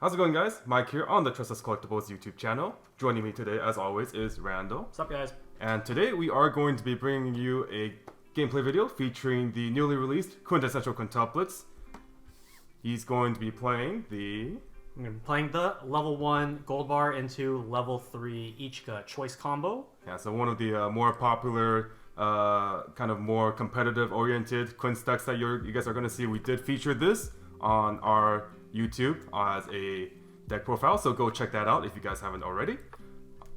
How's it going, guys? Mike here on the Quintessential Collectibles YouTube channel. Joining me today, as always, is Randall. What's up, guys? And today we are going to be bringing you a gameplay video featuring the newly released Quintessential Quintuplets. He's going to be playing the... I'm going to be playing the level 1 Goldbar into level 3 Ichika choice combo. Yeah, so one of the more popular, kind of more competitive-oriented Quints decks that you guys are going to see. We did feature this on our YouTube as a deck profile, so go check that out if you guys haven't already.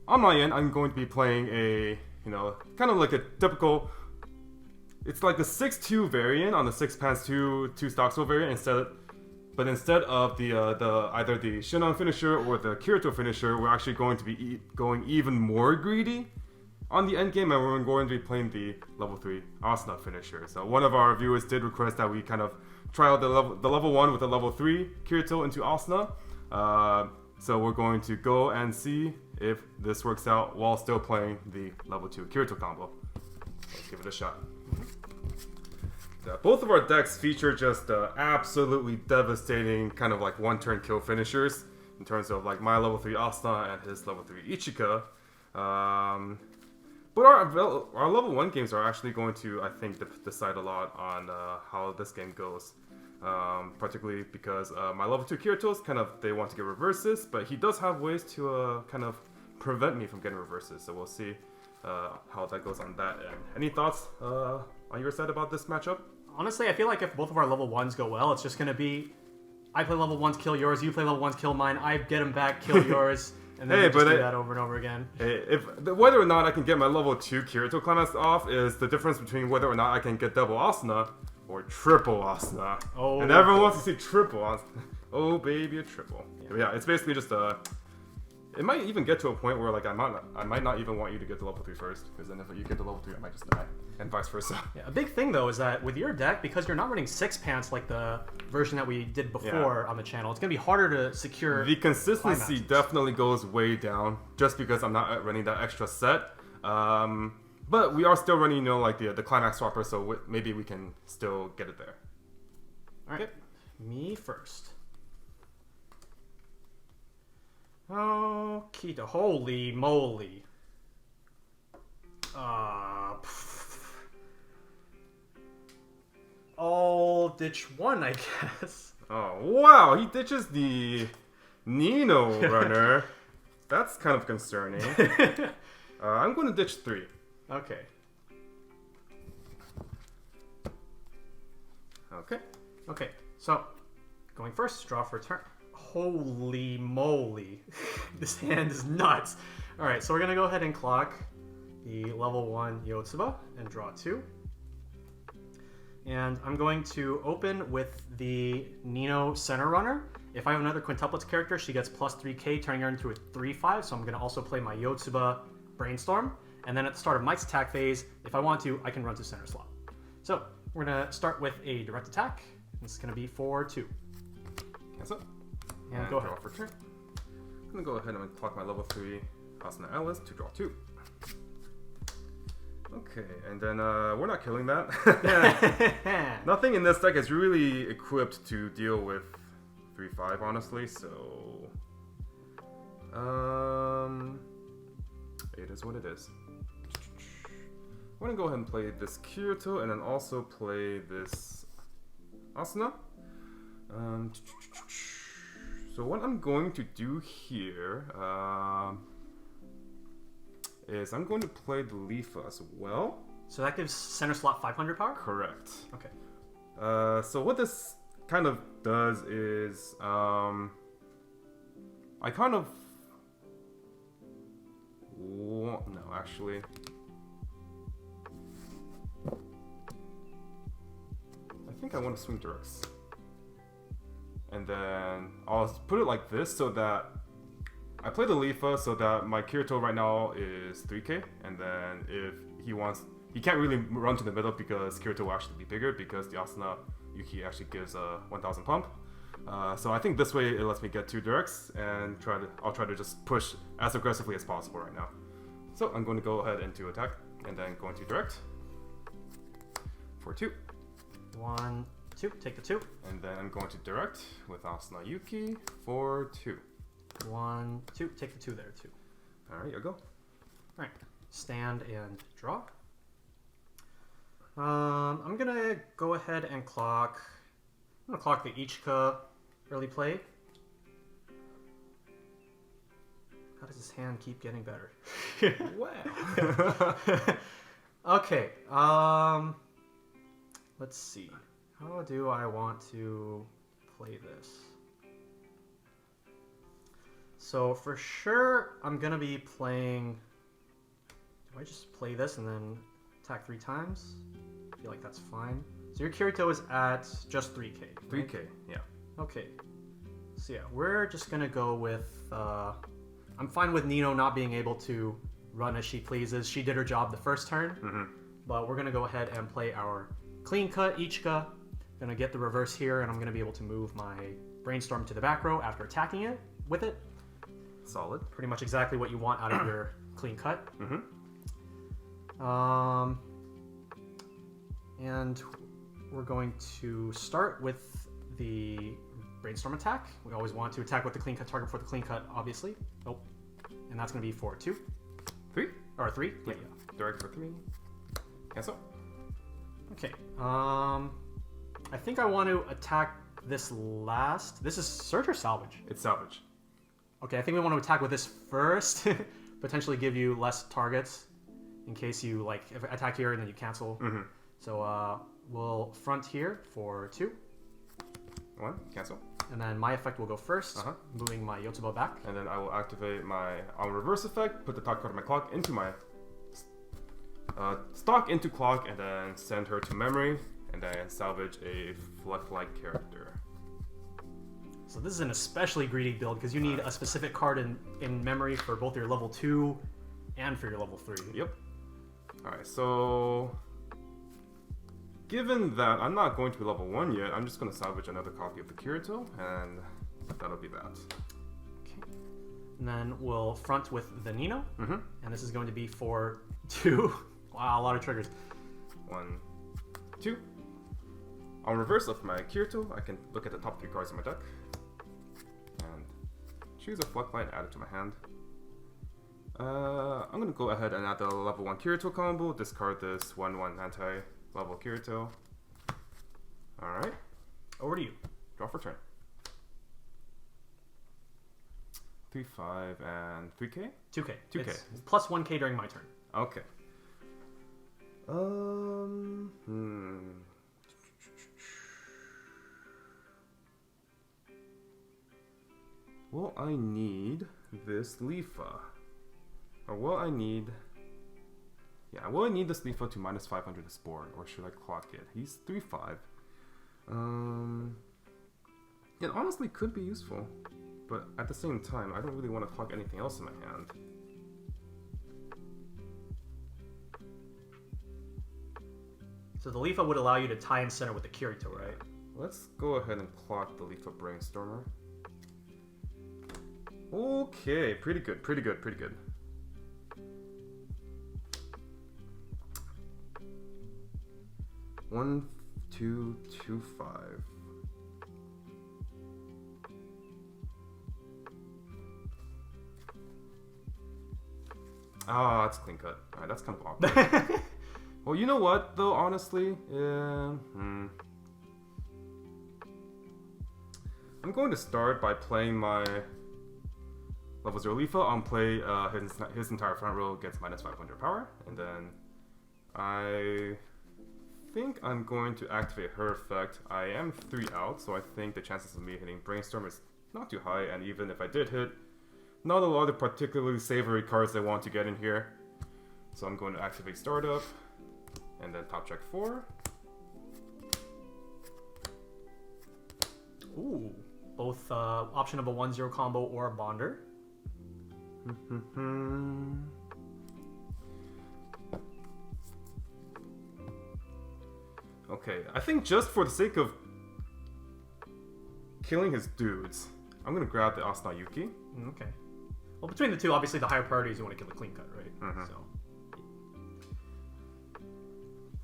On my end, I'm going to be playing a, kind of like a typical, it's like a 6-2 variant on the 6-pans 2 StockSoul variant but instead of the either the Shinon finisher or the Kirito finisher, we're actually going to be going even more greedy on the end game, and we're going to be playing the level 3 Asuna finisher. So one of our viewers did request that we kind of try out the level 1 with the level 3 Kirito into Asuna. So we're going to go and see if this works out while still playing the level 2 Kirito combo. Let's give it a shot. Both of our decks feature just absolutely devastating kind of like one-turn kill finishers in terms of like my level 3 Asuna and his level 3 Ichika. But our level 1 games are actually going to, I think, decide a lot on how this game goes. Particularly because my level 2 Kiritos, they want to get reverses, but he does have ways to kind of prevent me from getting reverses. So we'll see how that goes on that end. Any thoughts on your side about this matchup? Honestly, I feel like if both of our level 1s go well, it's just going to be I play level 1s, kill yours, you play level 1s, kill mine, I get him back, kill yours, and then we just do that over and over again. Whether or not I can get my level 2 Kirito climax off is the difference between whether or not I can get double Asuna or triple Asuna. Oh, and everyone wants to see triple Asuna. Oh, baby, a triple. Yeah, it's basically just it might even get to a point where like I might not even want you to get to level 3 first, because then if you get to level 3, I might just die, and vice versa. Yeah, a big thing though is that with your deck, because you're not running 6-pants like the version that we did before on the channel, it's gonna be harder to secure. The consistency definitely goes way down just because I'm not running that extra set. But we are still running, like the climax swapper, so maybe we can still get it there. All right, me first. Oh, Kita, holy moly. I'll ditch one, I guess. Oh, wow, he ditches the Nino runner. That's kind of concerning. I'm going to ditch 3. Okay. Okay, so going first, draw for a turn. Holy moly. This hand is nuts. Alright, so we're going to go ahead and clock the level 1 Yotsuba and draw 2. And I'm going to open with the Nino Center Runner. If I have another Quintuplets character, she gets plus 3k, turning her into a 3/5. So I'm going to also play my Yotsuba Brainstorm. And then at the start of Mike's attack phase, if I want to, I can run to center slot. So we're going to start with a direct attack. This is going to be for 2. Cancel. And go ahead. Draw for turn. I'm going to go ahead and clock my level 3 Asuna Alice to draw 2. Okay, and then we're not killing that. Nothing in this deck is really equipped to deal with 3/5, honestly, so... it is what it is. I'm going to go ahead and play this Kirito and then also play this Asuna. So what I'm going to do here is I'm going to play the Leafa as well. So that gives center slot 500 power? Correct. Okay. So what this kind of does is I kind of... No, actually... I think I want to swing directs. And then I'll put it like this so that I play the Leafa so that my Kirito right now is 3k, and then if he wants, he can't really run to the middle because Kirito will actually be bigger because the Asuna Yuki actually gives a 1000 pump. So I think this way it lets me get 2 directs and I'll try to just push as aggressively as possible right now. So I'm going to go ahead and to attack and then going to direct for 2. 1, 2. Take the 2. And then I'm going to direct with Asuna Yuki for 2. 1, 2. Take the 2 there, too. Alright, you go. Alright. Stand and draw. I'm gonna go ahead and clock. I'm gonna clock the Ichika early play. How does his hand keep getting better? Wow. Okay. Let's see. How do I want to play this? So for sure, I'm gonna be playing. Do I just play this and then attack 3 times? I feel like that's fine. So your Kirito is at just 3k. Right? 3k, yeah. Okay. So yeah, we're just gonna go with. I'm fine with Nino not being able to run as she pleases. She did her job the first turn, but we're gonna go ahead and play our clean cut Ichika. Gonna get the reverse here, and I'm gonna be able to move my Brainstorm to the back row after attacking it with it. Solid. Pretty much exactly what you want out of your clean cut. And we're going to start with the Brainstorm attack. We always want to attack with the clean cut target for the clean cut, obviously. Oh, and that's going to be for 2. 3? Or 3? Yeah. Direct for 3. Cancel. Okay. I think I want to attack this last. This is Surge or Salvage? It's salvage. Okay, I think we want to attack with this first. Potentially give you less targets in case you, like, if I attack here and then you cancel. So we'll front here for 2. 1, cancel. And then my effect will go first, moving my Yotsuba back. And then I will activate my on reverse effect, put the top card of my clock into my stock into clock, and then send her to memory, and then salvage a Fluctlight character. So this is an especially greedy build because you need a specific card in memory for both your level 2 and for your level 3. Yep. Alright, so given that I'm not going to be level 1 yet, I'm just going to salvage another copy of the Kirito, and that'll be that. Okay. And then we'll front with the Nino, and this is going to be for 2. Wow, a lot of triggers. 1, 2. On reverse of my Kirito, I can look at the top 3 cards in my deck, and choose a Fluctlight and add it to my hand. I'm going to go ahead and add the level 1 Kirito combo, discard this 1/1 anti-level Kirito. Alright. Over to you. Draw for turn. 3, 5, and 3k? 2k. 2k. It's plus 1k during my turn. Okay. Well, I need this Lifa. Or will I need... Yeah, will I need this Lifa to minus 500 this board? Or should I clock it? He's 3/5. It honestly could be useful. But at the same time, I don't really want to clock anything else in my hand. So the Lifa would allow you to tie and center with the Kirito, right? Let's go ahead and clock the Lifa Brainstormer. Okay, pretty good, pretty good, pretty good. One, 2, 2, 5. Ah, it's clean cut. Alright, that's kind of awkward. Well, you know what, though, honestly? I'm going to start by playing my level 0 Lifa on play. His entire front row gets minus 500 power. And then I think I'm going to activate her effect. I am 3 out, so I think the chances of me hitting Brainstorm is not too high. And even if I did hit, not a lot of particularly savory cards I want to get in here. So I'm going to activate Startup. And then top check 4. Ooh. Both option of a 1/0 combo or a bonder. Okay, I think just for the sake of killing his dudes, I'm gonna grab the Asuna Yuki. Okay. Well, between the two, obviously the higher priority is you want to kill the clean cut, right? So.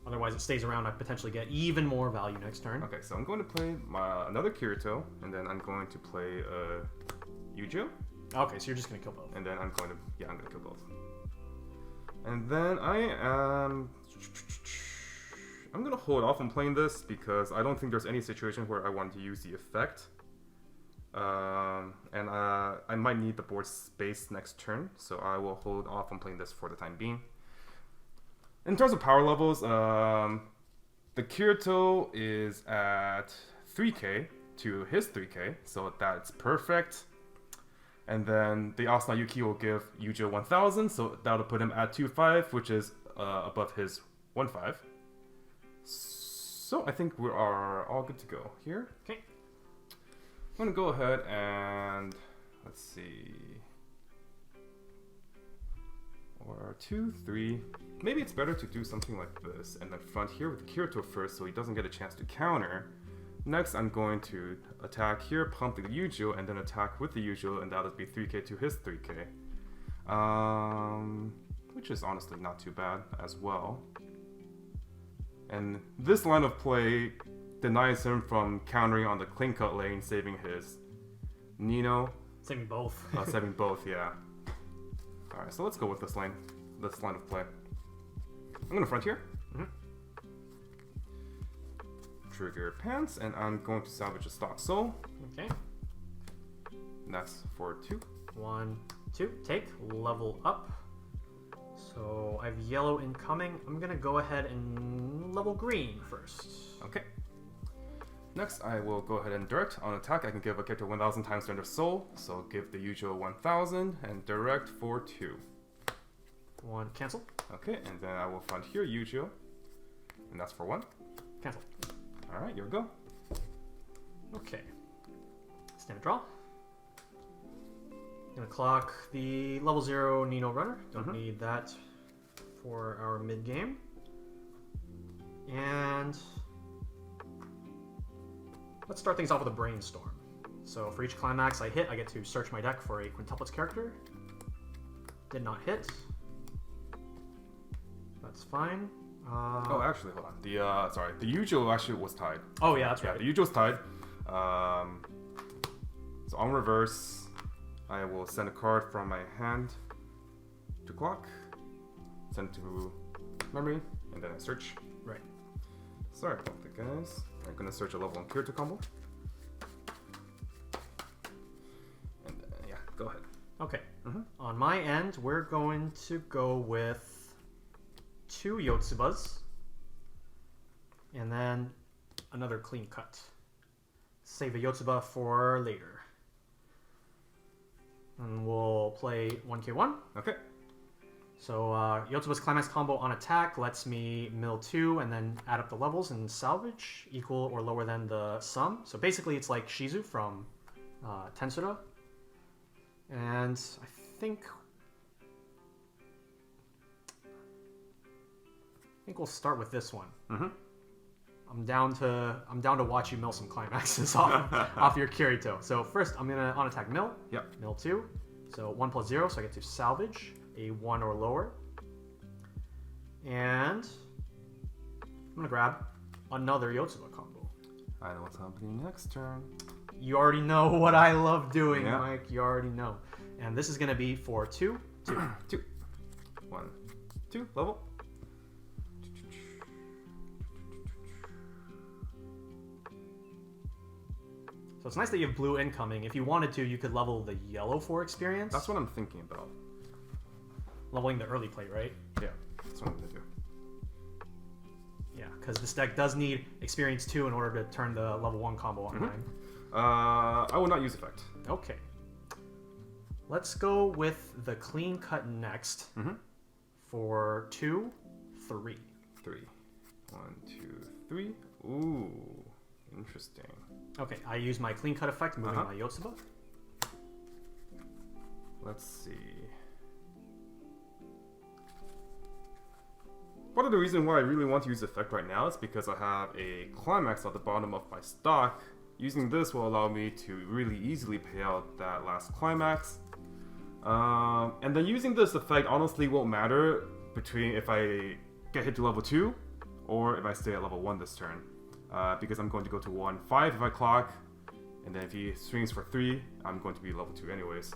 Otherwise, it stays around. I potentially get even more value next turn. Okay, so I'm going to play another Kirito, and then I'm going to play Yujo. Okay, so you're just gonna kill both. And then I'm going to kill both. And then I'm gonna hold off on playing this because I don't think there's any situation where I want to use the effect. And I might need the board space next turn, so I will hold off on playing this for the time being. In terms of power levels, the Kirito is at 3k to his 3k, so that's perfect. And then the Asuna Yuki will give Yujo 1000, so that'll put him at 2.5, which is above his 1.5. So I think we are all good to go here. Okay. I'm gonna go ahead and let's see. Or 2, 3. Maybe it's better to do something like this and then front here with Kirito first so he doesn't get a chance to counter. Next, I'm going to attack here, pump the Yujo, and then attack with the Yujo, and that'll be 3k to his 3k. Which is honestly not too bad as well. And this line of play denies him from countering on the clean cut lane, saving his Nino. Saving both. Saving both, yeah. Alright, so let's go with this line of play. I'm gonna front here. Trigger Pants, and I'm going to salvage a StockSoul. Okay. And that's for 2. 1, 2. Take. Level up. So I have yellow incoming. I'm gonna go ahead and level green first. Okay. Next, I will go ahead and direct. On attack, I can give a character 1000 times their soul. So give the Yujo 1000 and direct for 2. 1. Cancel. Okay, and then I will front here Yujo, and that's for 1. Cancel. Alright, here we go. Okay. Standard draw. Gonna clock the level 0 Nino runner. Don't need that for our mid game. And let's start things off with a brainstorm. So for each climax I hit, I get to search my deck for a quintuplets character. Did not hit. That's fine. Oh, actually, hold on. The Yujo actually was tied. Oh yeah, that's right. Yeah, the Yujo was tied. So on reverse, I will send a card from my hand to clock, send to memory, and then I search. Right. Sorry about that, guys. I'm gonna search a level 1 Kirito combo. And yeah, go ahead. Okay. On my end, we're going to go with 2 Yotsubas, and then another clean cut. Save a Yotsuba for later. And we'll play 1k1. Okay. So Yotsuba's climax combo on attack lets me mill 2 and then add up the levels and salvage equal or lower than the sum. So basically it's like Shizu from Tensura. And I think we'll start with this one. I'm down to watch you mill some climaxes off your Kirito. So first I'm gonna on attack mill. Yep. Mill 2. So 1 + 0, so I get to salvage a 1 or lower. And I'm gonna grab another Yotsuba combo. I know what's happening next turn. You already know what I love doing, Yeah. Mike. You already know. And this is gonna be for 2, 2. 2. 1, 2, level. So it's nice that you have blue incoming. If you wanted to, you could level the yellow for experience. That's what I'm thinking about. Leveling the early play, right? Yeah, that's what I'm gonna do. Yeah, because this deck does need experience 2 in order to turn the level 1 combo online. I will not use effect. Okay. Let's go with the clean cut next for 2, 3. 3. 1, 2, 3. Ooh, interesting. Okay, I use my clean cut effect, moving my Yotsuba. Let's see. Part of the reason why I really want to use effect right now is because I have a climax at the bottom of my stock. Using this will allow me to really easily pay out that last climax. And then using this effect honestly won't matter between if I get hit to level 2 or if I stay at level 1 this turn. Because I'm going to go to 1-5 if I clock, and then if he swings for 3, I'm going to be level 2 anyways.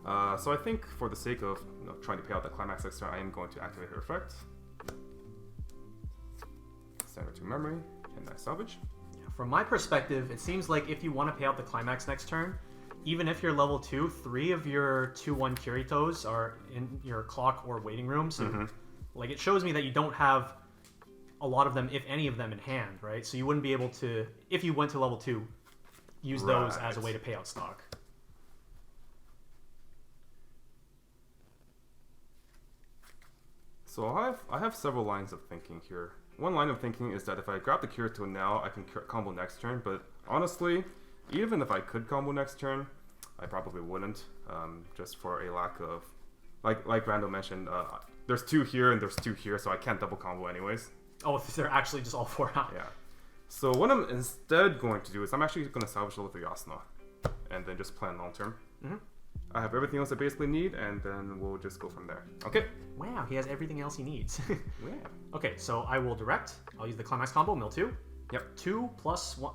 So I think for the sake of trying to pay out the climax next turn, I am going to activate her effect. Send her to memory, and I salvage. From my perspective, it seems like if you want to pay out the climax next turn, even if you're level 2, 3 of your 2/1 Kiritos are in your clock or waiting room. So like it shows me that you don't have a lot of them, if any of them, in hand, right? So you wouldn't be able to, if you went to level 2, use those as a way to pay out stock. So I have several lines of thinking here. One line of thinking is that if I grab the Kirito now, I can combo next turn, but honestly, even if I could combo next turn, I probably wouldn't, just for a lack of, like Randall mentioned, there's 2 here and there's 2 here, so I can't double combo anyways. Oh, they're actually just all 4 out. Yeah. So what I'm instead going to do is I'm actually going to salvage level 3 Asuna, and then just plan long term. I have everything else I basically need, and then we'll just go from there. Okay. Wow, he has everything else he needs. Yeah. Okay, so I will direct. I'll use the climax combo, mill 2. Yep. 2 plus 1.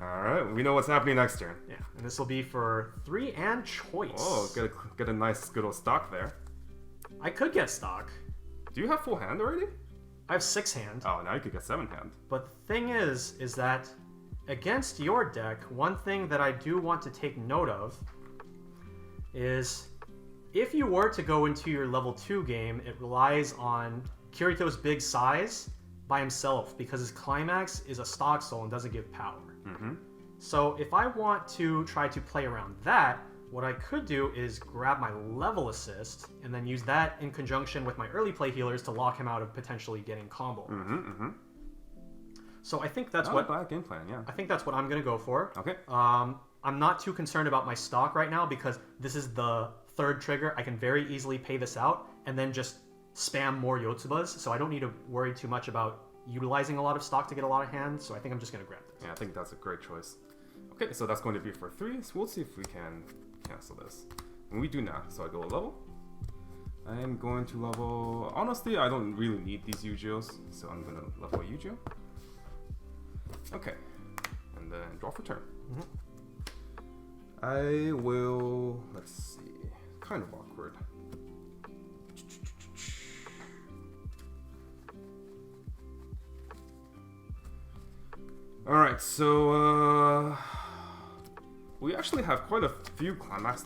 Alright, we know what's happening next turn. Yeah, and this will be for 3 and choice. Oh, get a nice good old stock there. I could get stock. Do you have full hand already? I have 6 hand. Oh, now you could get 7 hand. But the thing is that against your deck, one thing that I do want to take note of is if you were to go into your level 2 game, it relies on Kirito's big size by himself because his climax is a StockSoul and doesn't give power. So if I want to try to play around that, what I could do is grab my level assist and then use that in conjunction with my early play healers to lock him out of potentially getting combo. So I think that's bad game plan, yeah. I think that's what I'm gonna go for. Okay. I'm not too concerned about my stock right now because this is the 3rd trigger. I can very easily pay this out and then just spam more Yotsubas, so I don't need to worry too much about utilizing a lot of stock to get a lot of hands, so I think I'm just gonna grab this. Yeah, I think that's a great choice. Okay, so that's going to be for 3, so we'll see if we can cancel this. And we do now, so I go a level. I am going to level... Honestly, I don't really need these Yu-Gi-Ohs, so I'm gonna level a Yu-Gi-Oh! Okay, and then draw for turn. I will... Let's see... Kind of awkward. Alright, so we actually have quite a few climaxes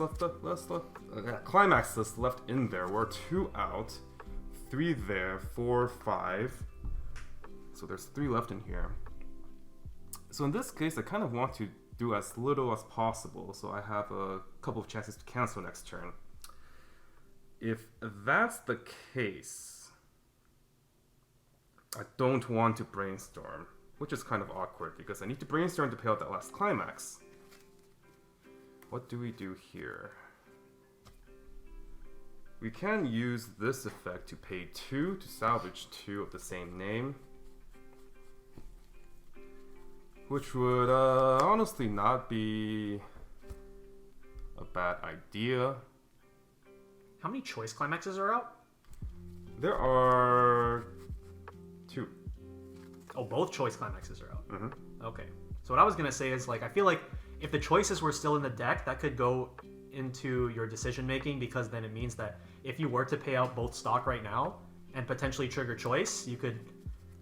left in there. We're 2 out, 3 there, 4, 5. So there's 3 left in here. So in this case, I kind of want to do as little as possible, so I have a couple of chances to cancel next turn. If that's the case, I don't want to brainstorm. Which is kind of awkward because I need to brainstorm to pay out that last climax. What do we do here? We can use this effect to pay 2 to salvage 2 of the same name. Which would honestly not be a bad idea. How many choice climaxes are out? There are 2. Oh, both choice climaxes are out. Okay. So what I was going to say is, like, I feel like if the choices were still in the deck, that could go into your decision making because then it means that if you were to pay out both stock right now and potentially trigger choice, you could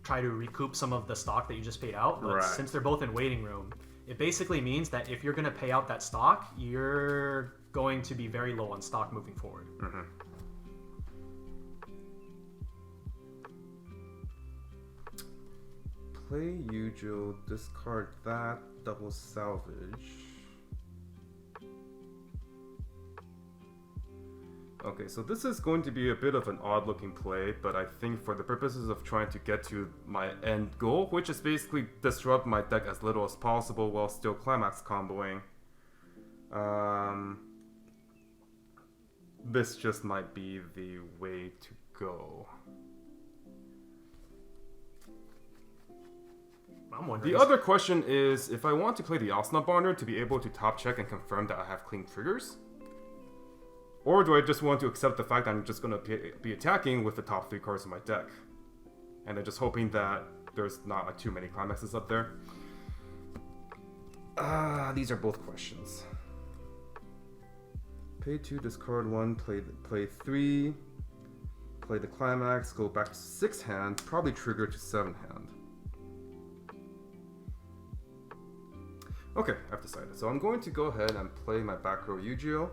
try to recoup some of the stock that you just paid out. But since they're both in waiting room, it basically means that if you're going to pay out that stock, you're going to be very low on stock moving forward. Play Yu-Gi-Oh, discard that, double salvage. Okay, so this is going to be a bit of an odd looking play, but I think for the purposes of trying to get to my end goal, which is basically disrupt my deck as little as possible while still climax comboing, this just might be the way to go. The other question is if I want to play the Asuna Bonder to be able to top check and confirm that I have clean triggers. Or do I just want to accept the fact that I'm just going to be attacking with the top 3 cards in my deck? And then just hoping that there's not like too many climaxes up there. These are both questions. Pay 2, discard 1, play 3, play the climax, go back to 6 hand, probably trigger to 7 hand. Okay, I've decided. So I'm going to go ahead and play my back row Yu-Gi-Oh!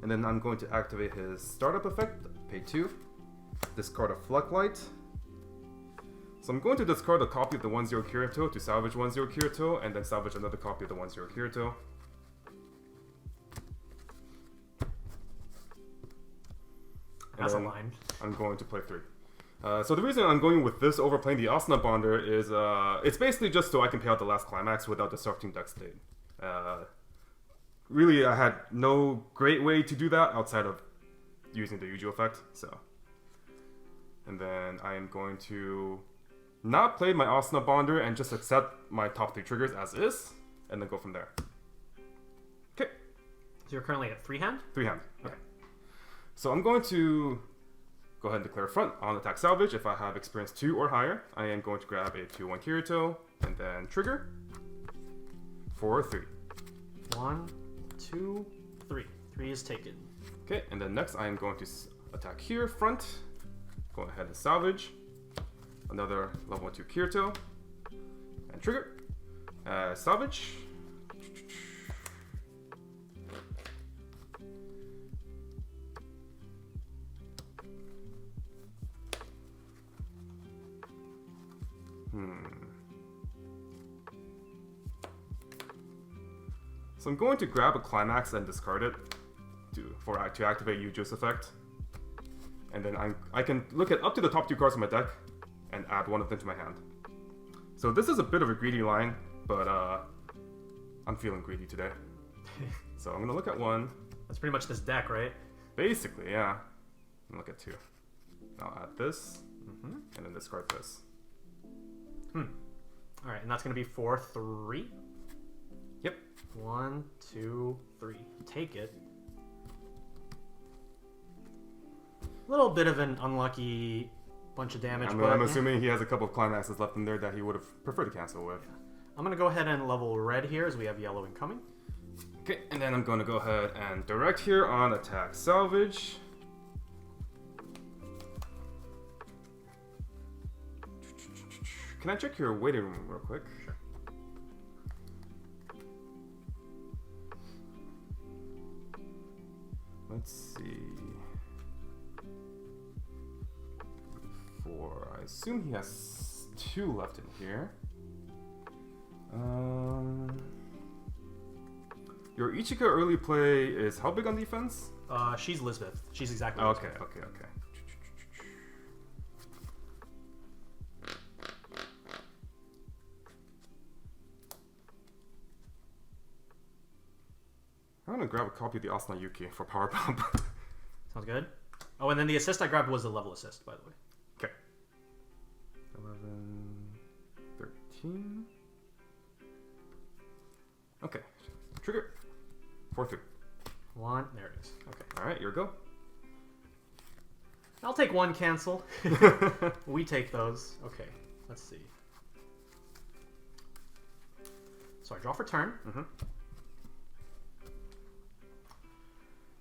And then I'm going to activate his startup effect, pay 2, discard a Fluctlight. So I'm going to discard a copy of the 1-0 Kirito to salvage 1-0 Kirito, and then salvage another copy of the 1-0 Kirito. That's a line. I'm going to play 3. So the reason I'm going with this over playing the Asuna Bonder is it's basically just so I can pay out the last climax without disrupting deck state. Really, I had no great way to do that outside of using the Yu-Gi-Oh! Effect. So, and then I am going to not play my Asuna Bonder and just accept my top 3 triggers as is, and then go from there. Okay. So you're currently at 3 hand? 3 hand. Okay. So I'm going to go ahead and declare front on attack salvage. If I have experience 2 or higher, I am going to grab a 2-1 Kirito and then trigger for 3. 1, 2, 3. 3 is taken. Okay, and then next I am going to attack here, front. Go ahead and salvage. Another level 2 Kirito. And trigger. Salvage. So I'm going to grab a climax and discard it to activate Yu-Gi-Oh's effect. And then I can look at up to the top 2 cards in my deck and add one of them to my hand. So this is a bit of a greedy line, but I'm feeling greedy today. So I'm going to look at 1. That's pretty much this deck, right? Basically, yeah. And look at 2. I'll add this, and then discard this. Alright, and that's going to be for 3? Yep. 1, 2, 3. Take it. Little bit of an unlucky bunch of damage. I'm assuming he has a couple of climaxes left in there that he would have preferred to cancel with. I'm going to go ahead and level red here as we have yellow incoming. Okay, and then I'm going to go ahead and direct here on attack salvage. Can I check your waiting room real quick? Sure. Let's see. 4. I assume he has 2 left in here. Your Ichika early play is how big on defense? She's Elizabeth. She's exactly Okay, Elizabeth. okay. I'm gonna grab a copy of the Asuna Yuki for power pump. Sounds good. Oh, and then the assist I grabbed was the level assist, by the way. Okay. 11, 13. Okay. Trigger. 4-3. 1. There it is. Okay. All right, your go. I'll take 1 cancel. We take those. Okay. Let's see. So I draw for turn.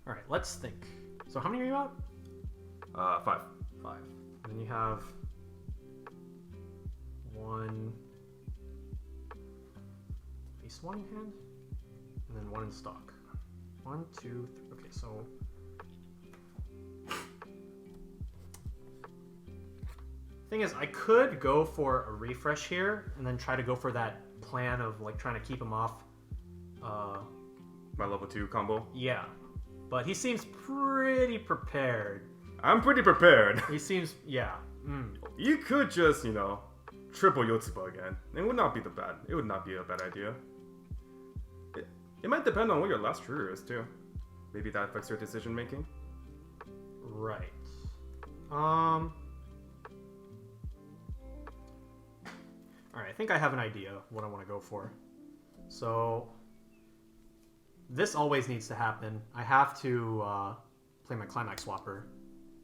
All right, let's think. So how many are you out? 5. 5. And then you have 1 face 1 in hand, and then 1 in stock. 1, 2, 3. Okay, so thing is, I could go for a refresh here, and then try to go for that plan of like trying to keep him off. My level 2 combo. Yeah. But he seems pretty prepared. I'm pretty prepared. He seems, yeah. You could just, triple Yotsuba again. It would not be It would not be a bad idea. It might depend on what your last trigger is too. Maybe that affects your decision making. Right. Alright, I think I have an idea what I want to go for. So this always needs to happen. I have to play my Climax Swapper.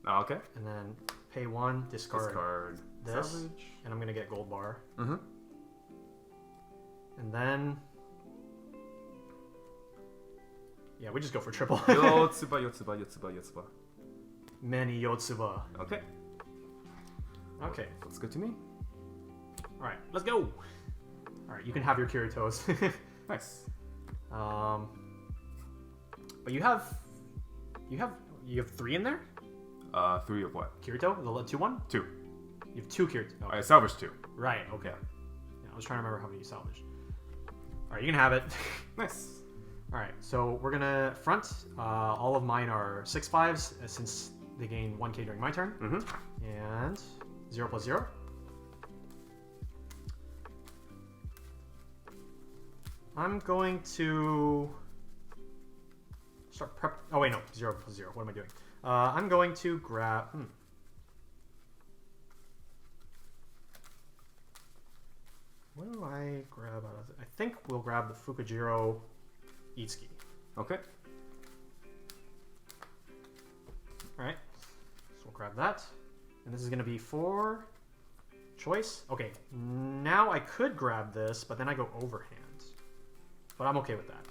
Oh, okay. And then pay 1, discard this, salvage. and I'm gonna get Goldbar. Mm-hmm. And then, yeah, we just go for triple. Yotsuba. Many Yotsuba. Okay. Okay. Looks good to me. All right, let's go. All right, you can have your Kiritos. Nice. But you have 3 in there. 3 of what? Kirito, the 2-1. 2. You have 2 Kirito. Oh, I salvaged 2. right. Okay. Yeah, I was trying to remember how many you salvaged. All right, you can have it. Nice. All right, so we're gonna front. All of mine are 6/5s since they gain 1k during my turn. Mm-hmm. And 0 + 0. I'm going to start prep. Oh wait, no, 0 + 0. What am I doing? I'm going to grab. What do I grab out of it? I think we'll grab the Fukujiro Itsuki. Okay. Alright, so we'll grab that. And this is going to be for choice. Okay, now I could grab this, but then I go overhand. But I'm okay with that.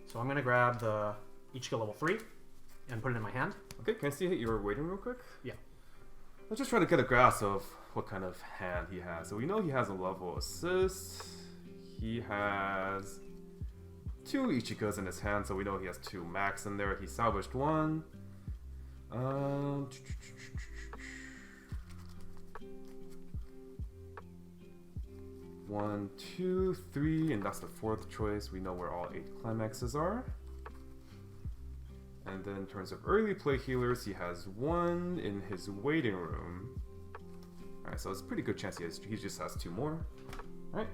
So I'm going to grab the Ichika level 3 and put it in my hand. Okay, can I see your waiting real quick? Yeah. Let's just try to get a grasp of what kind of hand he has. So we know he has a level assist. He has 2 Ichikas in his hand, so we know he has 2 max in there. He salvaged 1. 1, 2, 3, and that's the 4th choice. We know where all 8 climaxes are. And then in terms of early play healers, he has 1 in his waiting room. Alright, so it's a pretty good chance he just has 2 more. Alright.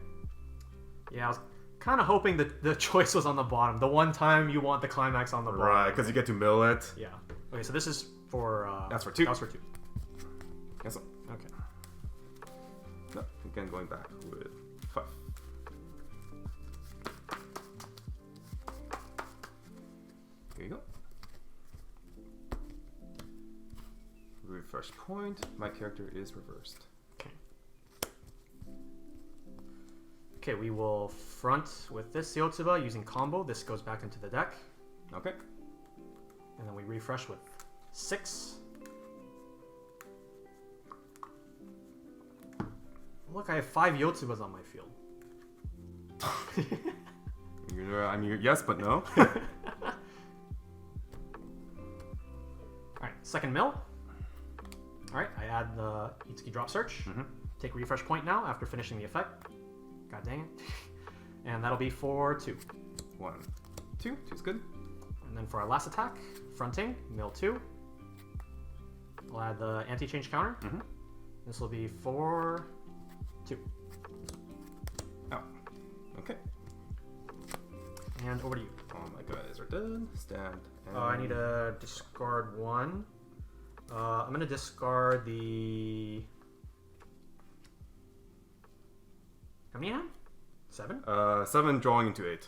Yeah, I was kind of hoping that the choice was on the bottom. The one time you want the climax on the bottom. Right, because you get to mill it. Yeah. Okay, so this is for... that's for 2. That's for 2. Yes, sir. Okay. No, again, going back with 5. There you go. Refresh point. My character is reversed. Okay. Okay, we will front with this Yotsuba using combo. This goes back into the deck. Okay. And then we refresh with 6. Look, I have 5 Yotsubas on my field. I mean, yes, but no. Alright, second mill. Alright, I add the Itsuki drop search. Take refresh point now after finishing the effect. God dang it. And that'll be for 2. 1, 2. 2's good. And then for our last attack, fronting, mill 2. I'll add the anti-change counter. This will be for 2. Oh. Okay. And over to you. All my guys are dead. Stand. And I need to discard 1. I'm going to discard the... How many hand? 7? 7 drawing into 8.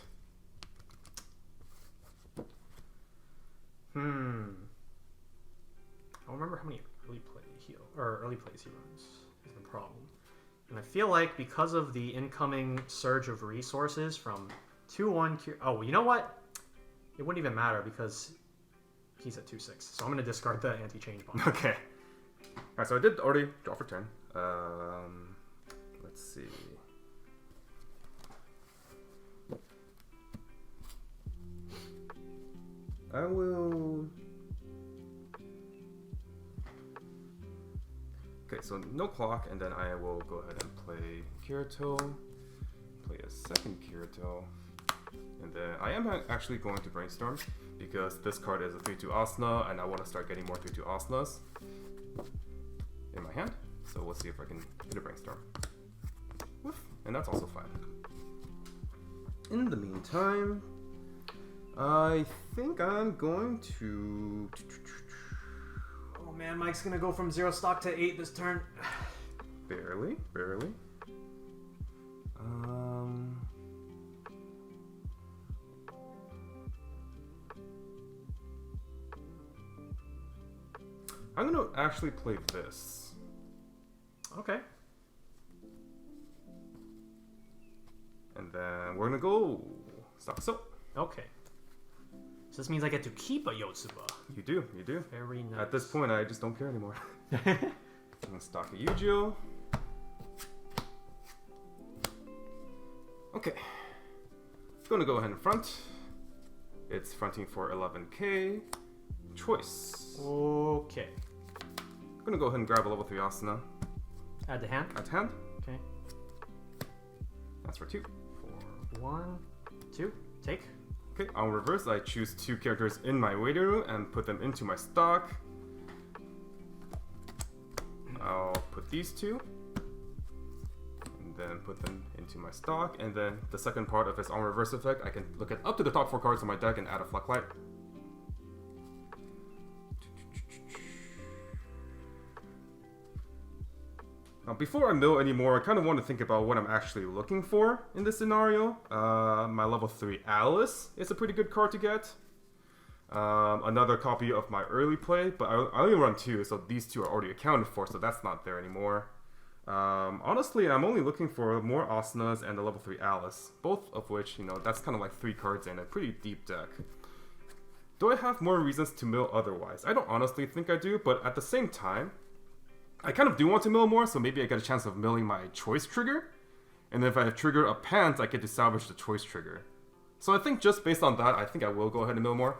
I don't remember how many early plays he runs is the problem. And I feel like because of the incoming surge of resources from 2-1... Oh, you know what? It wouldn't even matter because he's at 2-6. So I'm going to discard the anti-change bomb. Okay. Alright, so I did already draw for turn. Let's see. I will... Okay, so no clock, and then I will go ahead and play Kirito, play a second Kirito, and then I am actually going to brainstorm because this card is a 3/2 Asuna, and I want to start getting more 3/2 Asunas in my hand. So we'll see if I can hit a brainstorm. Woof. And that's also fine. In the meantime, I think I'm going to... Oh man, Mike's gonna go from 0 stock to 8 this turn. Barely. I'm gonna actually play this. Okay. And then we're gonna go StockSoul. Okay. So this means I get to keep a Yotsuba. You do, you do. Very nice. At this point, I just don't care anymore. I'm gonna stock a Yu-Gi-Oh! Okay. Gonna go ahead and front. It's fronting for 11k. Choice. Okay. Gonna go ahead and grab a level 3 Asuna. Add to hand. At hand. Okay. That's for 2. 1, 2. Take. Okay, on reverse, I choose 2 characters in my waiting room and put them into my stock. I'll put these 2. And then put them into my stock. And then the second part of this on reverse effect, I can look at up to the top 4 cards of my deck and add a Fluctlight. Now, before I mill anymore, I kind of want to think about what I'm actually looking for in this scenario. My level 3 Alice is a pretty good card to get. Another copy of my early play, but I only run 2, so these 2 are already accounted for, so that's not there anymore. Honestly, I'm only looking for more Asunas and the level 3 Alice, both of which, you know, that's kind of like 3 cards in a pretty deep deck. Do I have more reasons to mill otherwise? I don't honestly think I do, but at the same time, I kind of do want to mill more, so maybe I get a chance of milling my choice trigger. And then if I trigger a pant, I get to salvage the choice trigger. So I think just based on that, I think I will go ahead and mill more.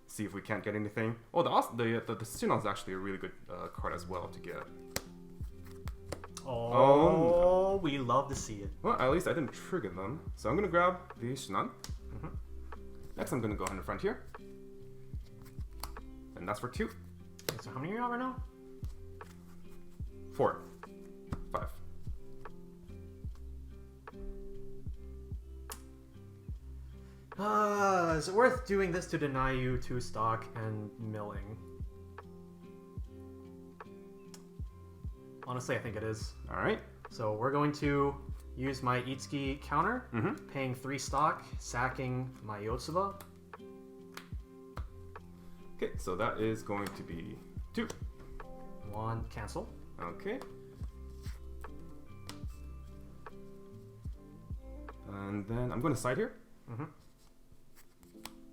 See if we can't get anything. Oh, the Sinon is actually a really good card as well to get. Oh, we love to see it. Well, at least I didn't trigger them. So I'm going to grab the Shinan. Next, I'm going to go ahead and front here. And that's for 2. Okay, so how many are you on right now? 4. 5. Is it worth doing this to deny you 2 stock and milling? Honestly, I think it is. Alright. So we're going to use my Itsuki counter, paying 3 stock, sacking my Yotsuba. Okay, so that is going to be 2. 1, cancel. Okay. And then I'm going to side here.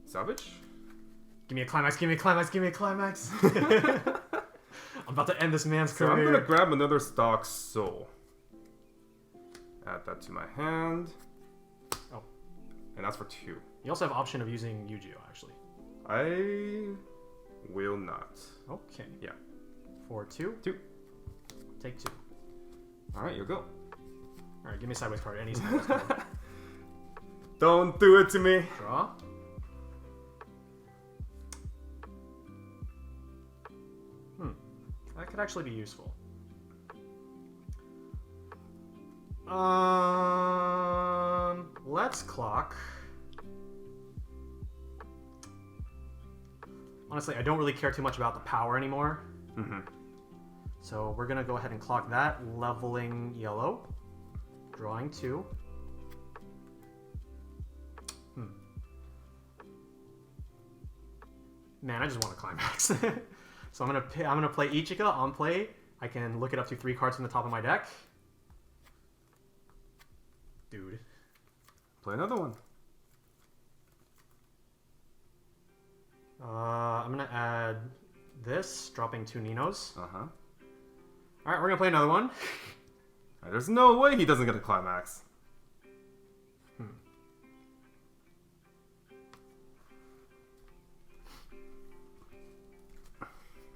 Salvage. Give me a climax, give me a climax, give me a climax. I'm about to end this man's So career. I'm going to grab another StockSoul. Add that to my hand. Oh. And that's for 2. You also have option of using Yu-Gi-Oh, actually. I will not. Okay. Yeah. For 2. 2. Take 2. Alright, you go. Alright, give me a sideways card. Any sideways card. Don't do it to me. Draw. That could actually be useful. Let's clock. Honestly, I don't really care too much about the power anymore. So we're gonna go ahead and clock that, leveling yellow, drawing 2. Man, I just want a climax. So I'm gonna play Ichika on play. I can look it up to 3 cards from the top of my deck. Dude. Play another one. I'm gonna add this, dropping 2 Ninos. Uh-huh. Alright, we're gonna play another one. There's no way he doesn't get a climax.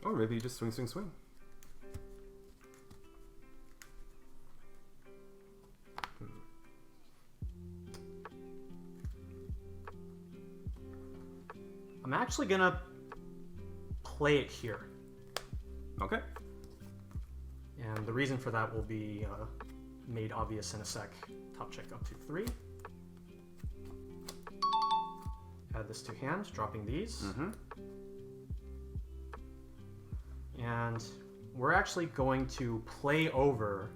Or maybe you just swing, swing, swing. I'm actually gonna play it here. Okay. And the reason for that will be made obvious in a sec. Top check up to 3. Add this to hand, dropping these. And we're actually going to play over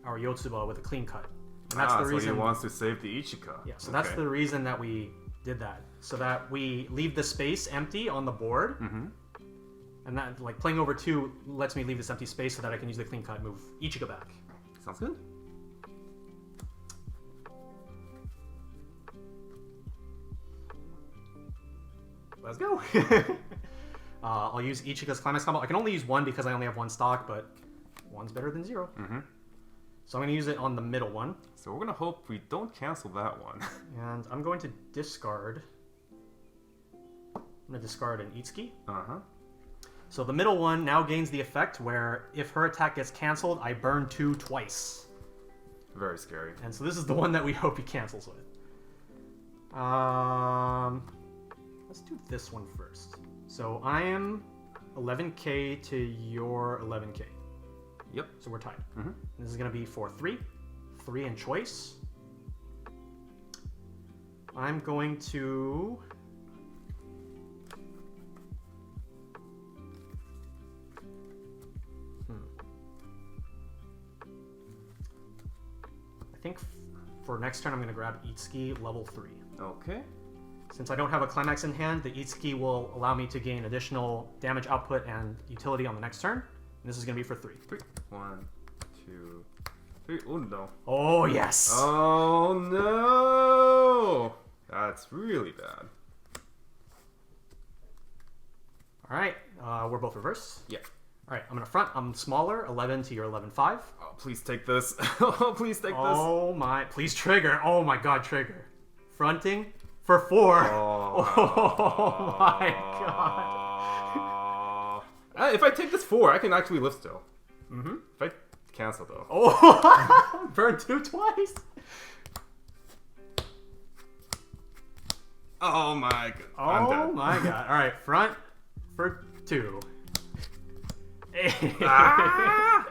our Yotsuba with a clean cut. And that's the reason. So he wants to save the Ichika. Yeah, so that's the reason that we did that. So that we leave the space empty on the board And that, like, playing over 2 lets me leave this empty space so that I can use the clean cut, move Ichika back. Sounds good. Let's go. I'll use Ichika's Climax combo. I can only use 1 because I only have 1 stock, but 1's better than 0. Mm-hmm. So I'm going to use it on the middle one. So we're going to hope we don't cancel that one. And I'm going to discard... I'm going to discard an Itsuki. Uh-huh. So the middle one now gains the effect where if her attack gets canceled, I burn 2 twice. Very scary. And so this is the one that we hope he cancels with. Let's do this one first. So I am 11k to your 11k. Yep. So we're tied. Mm-hmm. This is going to be for 3. 3 in choice. I'm going to... I think for next turn I'm going to grab Itsuki level 3. Okay. Since I don't have a climax in hand, the Itsuki will allow me to gain additional damage output and utility on the next turn. And this is going to be for 3. 1, 2, 3. Oh no. Oh yes! Oh no! That's really bad. Alright, we're both reverse. Yeah. Alright, I'm going to front. I'm smaller, 11 to your 11.5. Oh, please take this. Oh, please take this. Oh my, please trigger. Oh my god, trigger. Fronting for 4. Oh my god. If I take this 4, I can actually live still. Mm-hmm. If I cancel though. Oh, burn 2 twice. Oh my god. Oh my god. Alright, front for 2. Ah!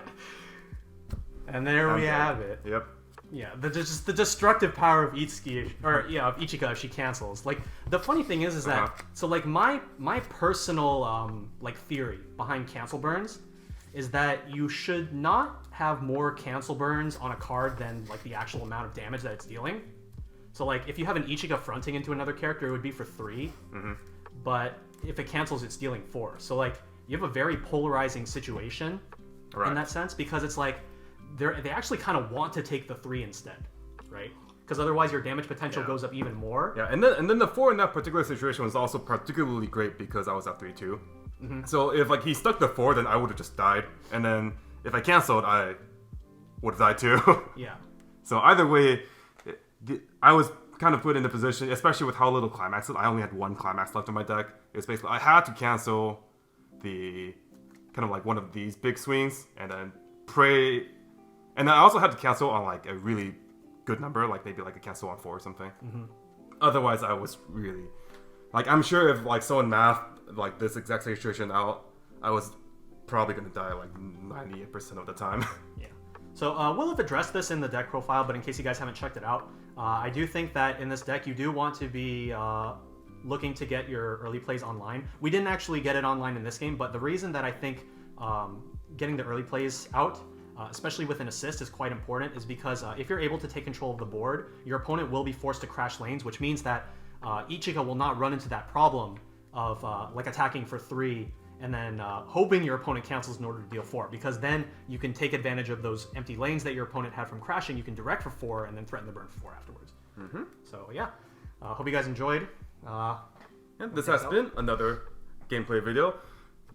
And there we have it. Yep. Yeah, just the destructive power of Itsuki, or yeah, of Ichika if she cancels. Like the funny thing is that so like my personal like theory behind cancel burns is that you should not have more cancel burns on a card than like the actual amount of damage that it's dealing. So like if you have an Ichika fronting into another character, it would be for 3, but if it cancels, it's dealing 4. So like you have a very polarizing situation in that sense because it's like they actually kind of want to take the 3 instead, right? Because otherwise your damage potential goes up even more. Yeah, and then the 4 in that particular situation was also particularly great because I was at 3 too. So if like he stuck the 4, then I would have just died, and then if I canceled, I would have died too. Yeah. So either way, I was kind of put in the position, especially with how little climaxes. I only had 1 climax left in my deck. It's basically I had to cancel the kind of like one of these big swings and then pray. And I also had to cancel on like a really good number, like maybe like a cancel on 4 or something. Otherwise, I was really like, I'm sure if like someone mathed like this exact situation out, I was probably gonna die like 98% of the time. Yeah. So we'll have addressed this in the deck profile, but in case you guys haven't checked it out, I do think that in this deck you do want to be looking to get your early plays online. We didn't actually get it online in this game, but the reason that I think getting the early plays out, especially with an assist, is quite important is because if you're able to take control of the board, your opponent will be forced to crash lanes, which means that Ichika will not run into that problem of like attacking for 3 and then hoping your opponent cancels in order to deal 4, because then you can take advantage of those empty lanes that your opponent had from crashing. You can direct for 4 and then threaten the burn for 4 afterwards. So yeah, hope you guys enjoyed. This has been another gameplay video.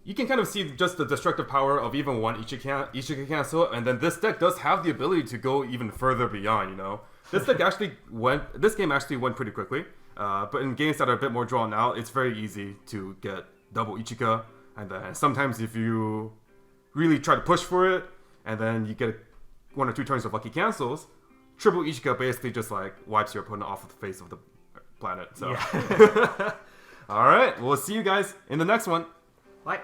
You can kind of see just the destructive power of even one Ichika cancel, and then this deck does have the ability to go even further beyond, you know. This game actually went pretty quickly, but in games that are a bit more drawn out, it's very easy to get double Ichika, and then sometimes if you really try to push for it, and then you get 1 or 2 turns of lucky cancels, triple Ichika basically just like wipes your opponent off of the face of the planet. So, Yeah. all right, we'll see you guys in the next one. Bye.